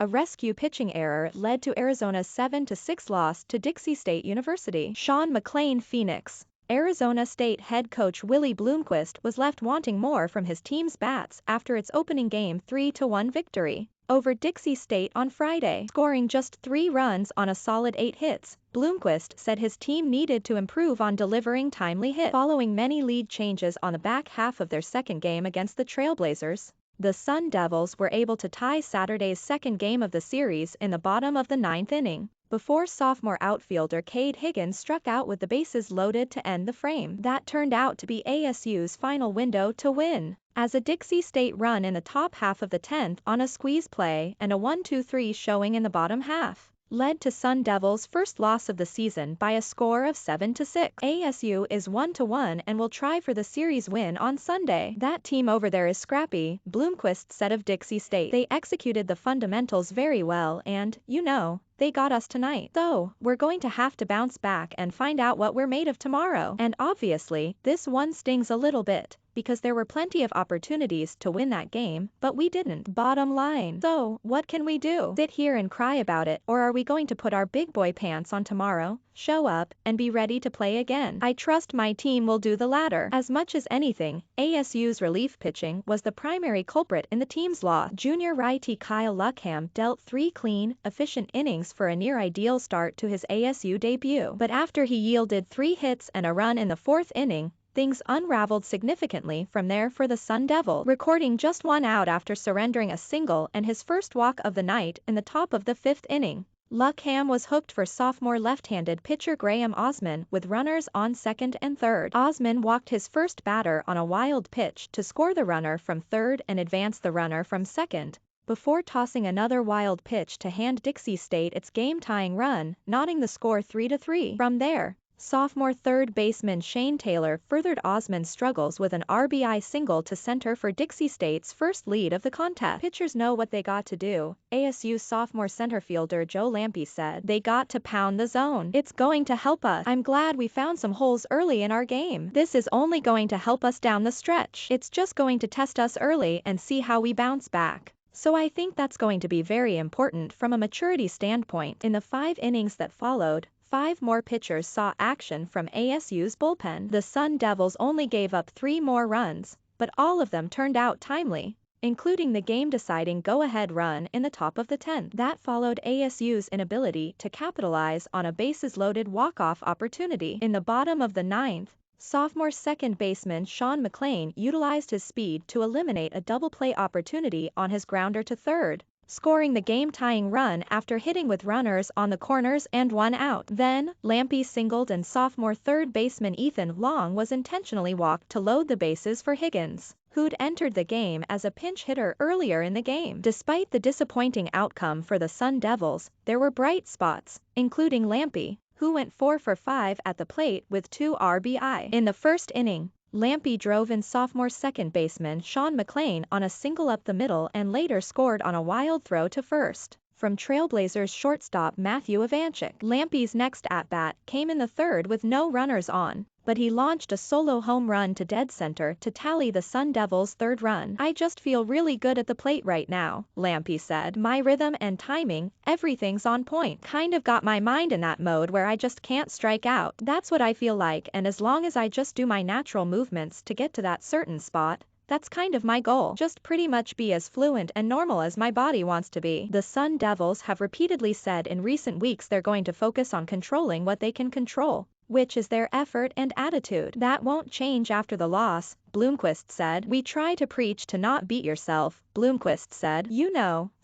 A rescue pitching error led to Arizona's 7-6 loss to Dixie State University. Sean McClain, Phoenix. Arizona State head coach Willie Bloomquist was left wanting more from his team's bats after its opening game 3-1 victory over Dixie State on Friday. Scoring just 3 runs on a solid 8 hits, Bloomquist said his team needed to improve on delivering timely hits. Following many lead changes on the back half of their second game against the Trailblazers, the Sun Devils were able to tie Saturday's second game of the series in the bottom of the 9th inning, before sophomore outfielder Cade Higgins struck out with the bases loaded to end the frame. That turned out to be ASU's final window to win, as a Dixie State run in the top half of the 10th on a squeeze play and a 1-2-3 showing in the bottom half led to Sun Devils' first loss of the season by a score of 7-6. ASU is 1-1 and will try for the series win on Sunday. That team over there is scrappy, Bloomquist said of Dixie State. They executed the fundamentals very well and, they got us tonight. So, we're going to have to bounce back and find out what we're made of tomorrow. And obviously, this one stings a little bit, because there were plenty of opportunities to win that game, but we didn't. Bottom line. So, what can we do? Sit here and cry about it, or are we going to put our big boy pants on tomorrow, show up, and be ready to play again? I trust my team will do the latter. As much as anything, ASU's relief pitching was the primary culprit in the team's loss. Junior righty Kyle Luckham dealt 3 clean, efficient innings for a near-ideal start to his ASU debut. But after he yielded 3 hits and a run in the 4th inning, things unraveled significantly from there for the Sun Devil, recording just 1 out after surrendering a single and his first walk of the night in the top of the 5th inning. Luckham was hooked for sophomore left-handed pitcher Graham Osman with runners on second and third. Osman walked his first batter on a wild pitch to score the runner from third and advance the runner from second, before tossing another wild pitch to hand Dixie State its game-tying run, knotting the score 3-3. From there, sophomore third baseman Shane Taylor furthered Osman's struggles with an RBI single to center for Dixie State's first lead of the contest. Pitchers know what they got to do, ASU sophomore center fielder Joe Lampe said. They got to pound the zone. It's going to help us. I'm glad we found some holes early in our game. This is only going to help us down the stretch. It's just going to test us early and see how we bounce back. So I think that's going to be very important from a maturity standpoint. In the 5 innings that followed, 5 more pitchers saw action from ASU's bullpen. The Sun Devils only gave up 3 more runs, but all of them turned out timely, including the game-deciding go-ahead run in the top of the 10th. That followed ASU's inability to capitalize on a bases-loaded walk-off opportunity. In the bottom of the 9th, sophomore second baseman Sean McClain utilized his speed to eliminate a double play opportunity on his grounder to third, scoring the game-tying run after hitting with runners on the corners and 1 out. Then, Lampe singled and sophomore third baseman Ethan Long was intentionally walked to load the bases for Higgins, who'd entered the game as a pinch hitter earlier in the game. Despite the disappointing outcome for the Sun Devils, there were bright spots, including Lampe, who went 4 for 5 at the plate with 2 RBI. In the first inning, Lampe drove in sophomore second baseman Sean McClain on a single up the middle and later scored on a wild throw to first from Trailblazers shortstop Matthew Ivanchik. Lampe's next at-bat came in the 3rd with no runners on, but he launched a solo home run to dead center to tally the Sun Devils' 3rd run. I just feel really good at the plate right now, Lampe said. My rhythm and timing, everything's on point. Kind of got my mind in that mode where I just can't strike out. That's what I feel like, and as long as I just do my natural movements to get to that certain spot, that's kind of my goal. Just pretty much be as fluent and normal as my body wants to be. The Sun Devils have repeatedly said in recent weeks they're going to focus on controlling what they can control, which is their effort and attitude. That won't change after the loss, Bloomquist said. We try to preach to not beat yourself, Bloomquist said.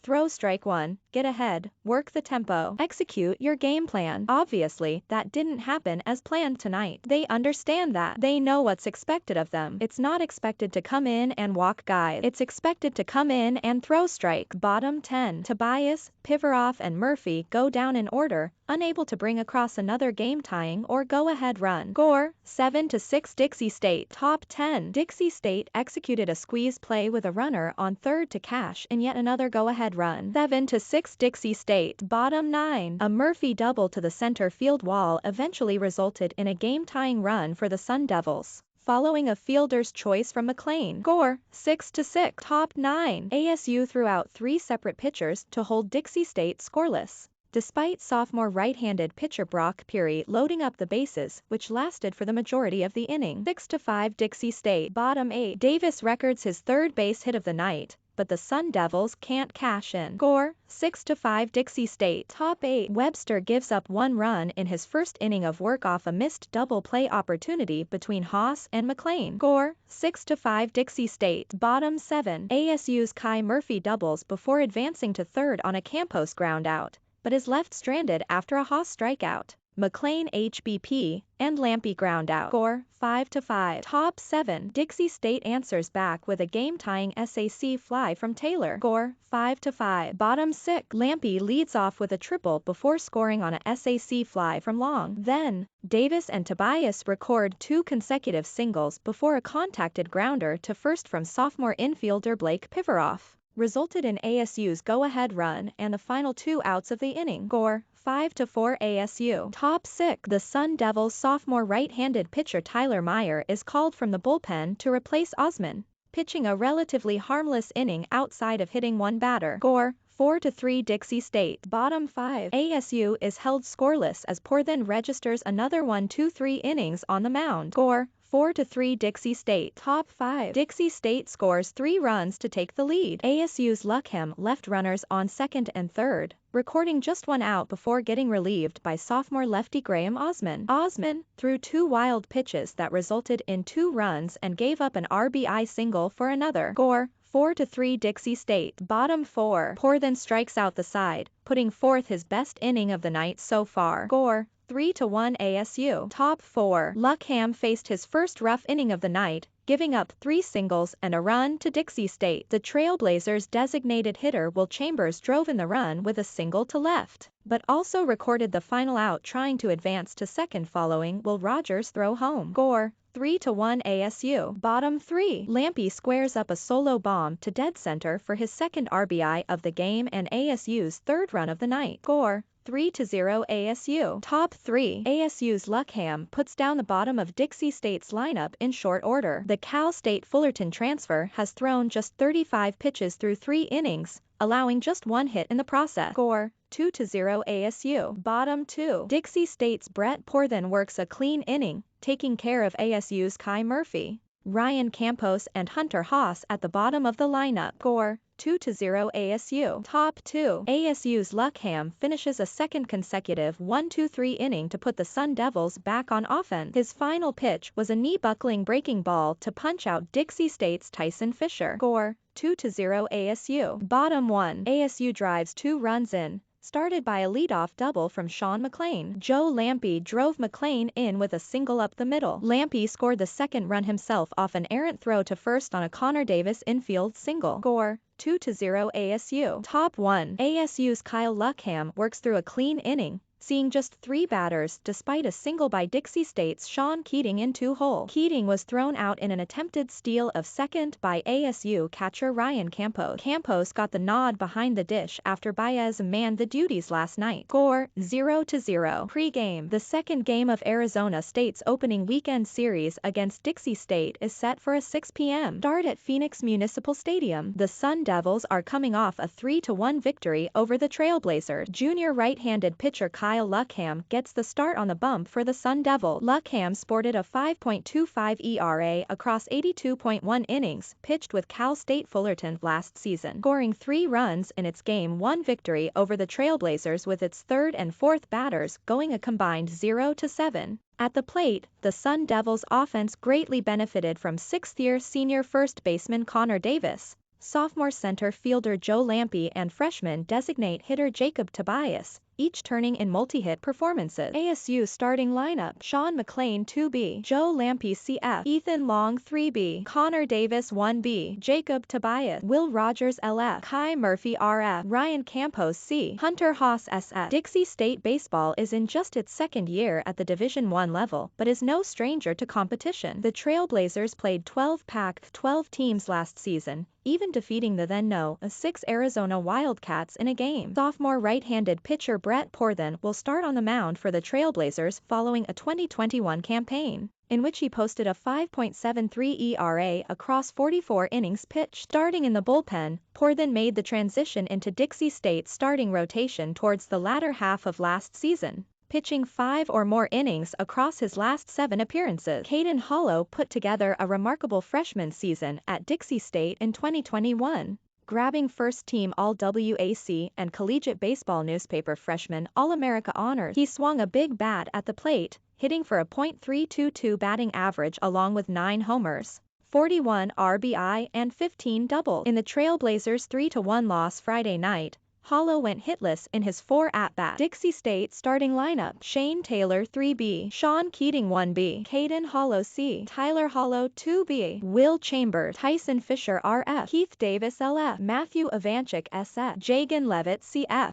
Throw strike 1, get ahead, work the tempo, execute your game plan. Obviously, that didn't happen as planned tonight. They understand that. They know what's expected of them. It's not expected to come in and walk guys. It's expected to come in and throw strike. Bottom 10. Tobias, Pivarov and Murphy go down in order, unable to bring across another game-tying or go-ahead run. Score, 7-6 Dixie State. Top 10. Dixie State executed a squeeze play with a runner on third to cash in yet another go-ahead run. 7-6 Dixie State. Bottom 9. A Murphy double to the center field wall eventually resulted in a game-tying run for the Sun Devils. following a fielder's choice from McLean. Score, 6-6. Top 9. ASU threw out 3 separate pitchers to hold Dixie State scoreless, despite sophomore right-handed pitcher Brock Peary loading up the bases, which lasted for the majority of the inning. 6-5 Dixie State. Bottom 8. Davis records his third base hit of the night, but the Sun Devils can't cash in. Score, 6-5 Dixie State. Top 8. Webster gives up 1 run in his first inning of work off a missed double play opportunity between Haas and McLean. Score, 6-5 Dixie State. Bottom 7. ASU's Kai Murphy doubles before advancing to third on a Campos groundout, but is left stranded after a Haas strikeout. McLean HBP and Lampy ground out. Score, 5-5. Top 7. Dixie State answers back with a game-tying SAC fly from Taylor. Score, 5-5. Bottom 6. Lampy leads off with a triple before scoring on a SAC fly from Long. Then, Davis and Tobias record 2 consecutive singles before a contacted grounder to first from sophomore infielder Blake Pivaroff resulted in ASU's go-ahead run and the final 2 outs of the inning. Score, 5-4 ASU. Top 6. The Sun Devils sophomore right-handed pitcher Tyler Meyer is called from the bullpen to replace Osman, pitching a relatively harmless inning outside of hitting 1 batter. Score, 4-3 Dixie State. Bottom 5. ASU is held scoreless as Poor then registers another 1-2-3 innings on the mound. Score, 4-3 Dixie State. Top 5. Dixie State scores 3 runs to take the lead. ASU's Luckham left runners on second and third, recording just 1 out before getting relieved by sophomore lefty Graham Osman. Osman threw 2 wild pitches that resulted in 2 runs and gave up an RBI single for another. Score, 4-3 Dixie State. Bottom 4. Poor then strikes out the side, putting forth his best inning of the night so far. Score, 3-1 ASU. Top 4. Luckham faced his first rough inning of the night, giving up 3 singles and a run to Dixie State. The Trailblazers' designated hitter Will Chambers drove in the run with a single to left, but also recorded the final out trying to advance to second following Will Rogers' throw home. Score, 3-1 ASU. Bottom 3. Lampy squares up a solo bomb to dead center for his second RBI of the game and ASU's third run of the night. Score, 3-0 ASU. Top 3. ASU's Luckham puts down the bottom of Dixie State's lineup in short order. The Cal State Fullerton transfer has thrown just 35 pitches through 3 innings, allowing just 1 hit in the process. Score, 2-0 ASU. Bottom 2. Dixie State's Brett Poor then works a clean inning, taking care of ASU's Kai Murphy, Ryan Campos and Hunter Haas at the bottom of the lineup. Score, 2-0 ASU. Top 2. ASU's Luckham finishes a second consecutive 1-2-3 inning to put the Sun Devils back on offense. His final pitch was a knee-buckling breaking ball to punch out Dixie State's Tyson Fisher. Score, 2-0 ASU. Bottom 1. ASU drives 2 runs in, started by a leadoff double from Sean McLean. Joe Lampy drove McLean in with a single up the middle. Lampy scored the second run himself off an errant throw to first on a Connor Davis infield single. Score, 2-0 ASU. Top 1. ASU's Kyle Luckham works through a clean inning, seeing just 3 batters despite a single by Dixie State's Sean Keating in 2-hole. Keating was thrown out in an attempted steal of second by ASU catcher Ryan Campos. Campos got the nod behind the dish after Baez manned the duties last night. Score, 0-0. Pre-game. The second game of Arizona State's opening weekend series against Dixie State is set for a 6 p.m. start at Phoenix Municipal Stadium. The Sun Devils are coming off a 3-1 victory over the Trailblazers. Junior right-handed pitcher Kyle Luckham gets the start on the bump for the Sun Devils. Luckham sported a 5.25 ERA across 82.1 innings pitched with Cal State Fullerton last season, scoring 3 runs in its Game 1 victory over the Trailblazers with its third and fourth batters going a combined 0-7. At the plate, the Sun Devils' offense greatly benefited from 6th-year senior first baseman Connor Davis, sophomore center fielder Joe Lampy and freshman designate hitter Jacob Tobias, each turning in multi-hit performances. ASU starting lineup: Sean McLean 2B, Joe Lampy CF, Ethan Long 3B, Connor Davis 1B, Jacob Tobias, Will Rogers LF, Kai Murphy RF, Ryan Campos C, Hunter Haas SF. Dixie State baseball is in just its second year at the Division I level, but is no stranger to competition. The Trailblazers played 12 Pac-12 teams last season, even defeating the then No. 6 Arizona Wildcats in a game. Sophomore right-handed pitcher Brett Poor then will start on the mound for the Trailblazers following a 2021 campaign. in which he posted a 5.73 ERA across 44 innings pitched. Starting in the bullpen, Poor then made the transition into Dixie State's starting rotation towards the latter half of last season, pitching 5 or more innings across his last 7 appearances. Caden Hollow put together a remarkable freshman season at Dixie State in 2021. Grabbing first-team All-WAC and Collegiate Baseball newspaper freshman All-America honors. He swung a big bat at the plate, hitting for a .322 batting average along with 9 homers, 41 RBI and 15 doubles. In the Trailblazers' 3-1 loss Friday night, Hollow went hitless in his 4 at-bats. Dixie State starting lineup: Shane Taylor 3B, Sean Keating 1B, Caden Hollow C, Tyler Hollow 2B, Will Chambers, Tyson Fisher RF, Keith Davis LF, Matthew Ivanchik SF, Jagan Levitt CF.